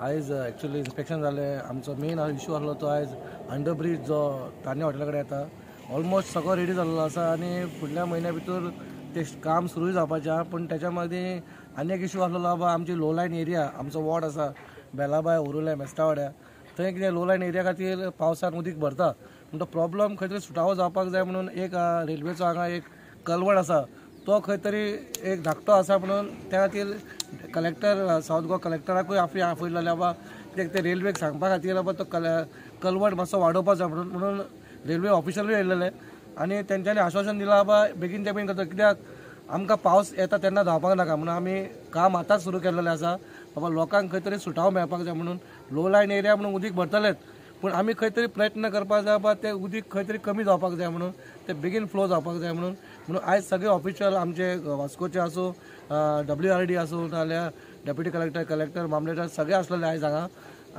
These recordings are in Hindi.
आयज एक्चुअली इन्स्पेक्शन जालें. आमचो मेन इश्यू आसलो तो आयज अंडरब्रिज जो तान्या हॉटेला कडेन येता ऑलमोस्ट सगळो रेडी जाल्लो आसा आनी फुडल्या म्हयन्या भितर ते काम सुरूय जावपाचें आहा. पूण त्याच्या मदीं आनी एक इश्यू आसलो बाबा आमची लो लायन एरिया आमचो वॉर्ड आसा बेलाबाय उरुले मेस्तावाड्या थंय कितें लो लायन एरिया खातीर पावसान उदीक भरता पूण तो प्रॉब्लम खंय तरी सुटावो जावपाक जाय म्हणून एक रेल्वेचो हांगा एक कलवड आसा तो खंय तरी एक धाकटो आसा म्हणून त्या खातीर कलेक्टर सावथ गोवा कलेक्टराकूय आपयलेले बाबा ते रेल्वेक सांगपा खातीर बाबा तो कलवड मातसो वाडोवपाक जाय म्हणून रेल्वे ऑफिशलूय येयलेले आनी तेंच्यांनी आश्वासन दिलां बाबा बेगीन ते बेगीन करता कित्याक आमकां पावस येता तेन्ना धांवपाक नाका म्हणून आमी काम आतांच सुरू केल्लेलें आसा बाबा लोकांक खंय तरी सुटाव मेळपाक जाय म्हणून लो लायन एरिया म्हणून उदीक भरतलेच पूण आमी खंय तरी प्रयत्न करपाक जाय बाबा ते उदीक खंय तरी कमी जावपाक जाय म्हणून ते बेगीन फ्लो जावपाक जाय म्हणून आयज सगळे ऑफिशियल आमचे वास्कोचे आसूं WRD आसूं नाजाल्यार डेप्युटी कलेक्टर मामलेदार सगळे आसलेले आयज हांगा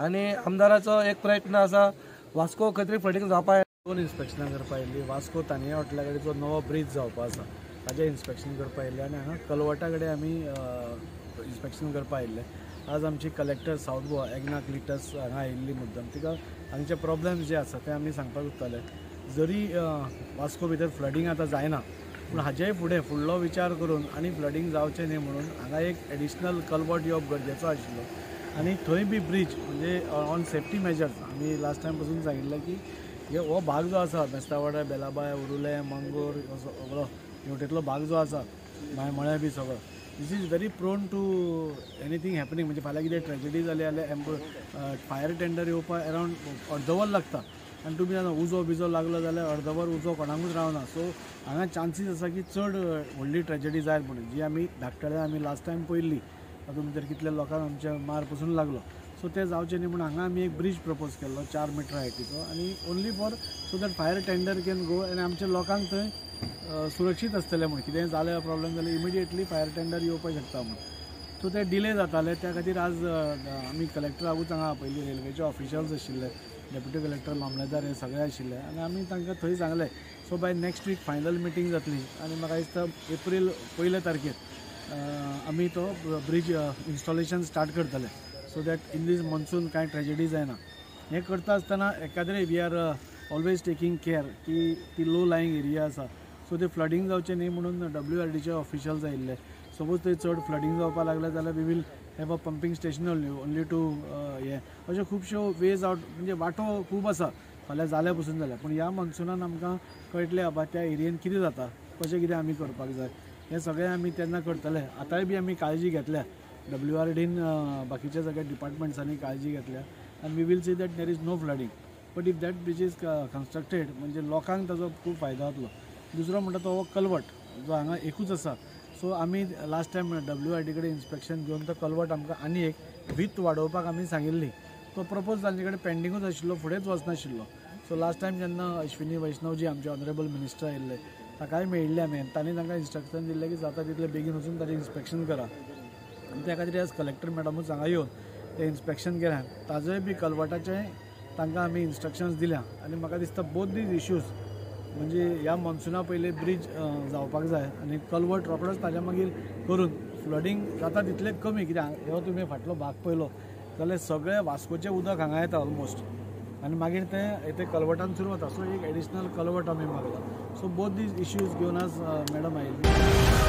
आनी आमदाराचो एक प्रयत्न आसा वास्को खंय तरी फ्लडिंग जावपाक दोन इन्स्पेक्शनां करपा आयिल्ली. वास्को तानिया हॉटेला कडेन जो नवो ब्रीज जावपा आसा ताजें इन्स्पेक्शन करपा आयिल्लें आनी हांगा कलवटा कडेन आमी इन्स्पेक्शन करपा आयिल्ले. आज आमची collector south Goa Egna Cleitus हांगा आयिल्ली मुद्दम तिका हांगचे प्रॉब्लेम्स जे आसा ते आमी सांगपाक सोदताले. जरी वास्को भितर फ्लडींग आतां जायना पूण हाजेय फुडें फुडलो विचार करून आनी फ्लडींग जावचें न्ही म्हणून हांगा एक एडिशनल कलवट येवप गरजेचो आशिल्लो आनी थंय बी ब्रीज म्हणजे ऑन सेफ्टी मेजर्स आमी लास्ट टायम पासून सांगिल्लें की हो भाग जो आसा मेस्तावाड्या बेलाबाय उरुले मंगूर सगळो न्यूटेतलो भाग जो आसा मळ्या बी सगळो this is very prone to anything happening. म्हणजे फाल्यां कितें ट्रेजेडी जाली जाल्यार फायर टेंडर येवपाक अरावंड अर्दवर लागता आनी तुमी जाणा उजो बिजो लागलो जाल्यार अर्दवर उजो कोणाकूच रावना. सो हांगा चान्सीस आसा की चड व्हडली ट्रेजेडी जायत म्हणून जी आमी धाकटळे आमी लास्ट टायम पयल्ली तातूंत भितर कितल्या लोकांक आमच्या मार पसून लागलो. सो ते जावचें न्ही म्हणून हांगा आमी एक ब्रीज प्रपोज केल्लो 4 मिटर हायटीचो आनी only for so that fire tender can go आनी आमच्या लोकांक थंय सुरक्षीत आसतलें म्हणून कितेंय जालें प्रॉब्लेम जाल्यार इमिडिएटली फायर टेंडर येवपाक शकता म्हणून. सो ते डिले जाताले त्या खातीर आज आमी कलेक्टराकूच हांगा आपयल्ली रेल्वेचे ऑफिशल्स आशिल्ले डेप्युटी कलेक्टर मामलेदार हे सगळे आशिल्ले आनी आमी तांकां थंय सांगलें so by next week final meeting जातली आनी म्हाका दिसता एप्रील 1 तारखेर आमी तो ब्रीज इन्स्टॉलेशन स्टार्ट करतले so that in this monsoon कांय ट्रेजेडी जायना. हें करता आसतना एकाद्रे we are always taking care की ती लो लायंग एरिया आसा सो ते फ्लडींग जावचें न्ही म्हणून WRDचे ऑफिशल्स आयिल्ले. सपोज थंय चड फ्लडींग जावपाक लागलें जाल्यार we will have a pumping station only to हे अश्यो खुबश्यो वेज आउट म्हणजे वाटो खूब आसा फाल्यां जाल्या पसून जाल्यार पूण ह्या मॉन्सुनान आमकां कळटलें बाबा त्या एरियेन कितें जाता कशें कितें आमी करपाक जाय हें सगळें आमी तेन्ना करतले. आतांय बी आमी काळजी घेतल्या WRDन बाकीच्या सगळ्या डिपार्टमेंट्सांनी काळजी घेतल्या आनी we will see that there is no flooding. But if that bridge is constructed म्हणजे लोकांक ताजो खूब फायदो जातलो. दुसरो म्हणटा तो हो कलवट जो हांगा एकूच आसा. सो आमी लास्ट टायम WRD कडेन इन्स्पेक्शन घेवन तो कलवट आमकां आनी एक वीथ वाडोवपाक आमी सांगिल्ली. तो प्रपोज तांचे कडेन पेंडिंगूच आशिल्लो फुडेंच वचनाशिल्लो. सो लास्ट टायम जेन्ना अश्विनी वैष्णवजी आमचे ऑनरेबल मिनिस्टर आयिल्ले ताकाय मेळिल्ले आमी तांणी तांकां इन्स्ट्रक्शन दिल्लें की जाता तितले बेगीन वचून ताचें इन्स्पेक्शन करा आनी त्या खातीर आज कलेक्टर मॅडमूच हांगा येवन तें इन्स्पेक्शन केलें. ताजोय बी कलवटाचें तांकां आमी इन्स्ट्रक्शन्स दिल्या आनी म्हाका दिसता बोथ दीज इश्यूज म्हणजे ह्या मॉन्सुना पयलीं ब्रीज जावपाक जाय आनी कलवट रोखडोच ताज्या मागीर करून फ्लडींग जाता तितलें कमी कित्याक हो तुमी फाटलो भाग पळयलो जाल्यार सगळें वास्कोचें उदक हांगा येता ऑलमोस्ट आनी मागीर तें कलवटान सुरू जाता. सो एक एडिशनल कलवट आमी मागला. सो बोथ दीज इश्यूज घेवन आज मॅडम आयिल्ली.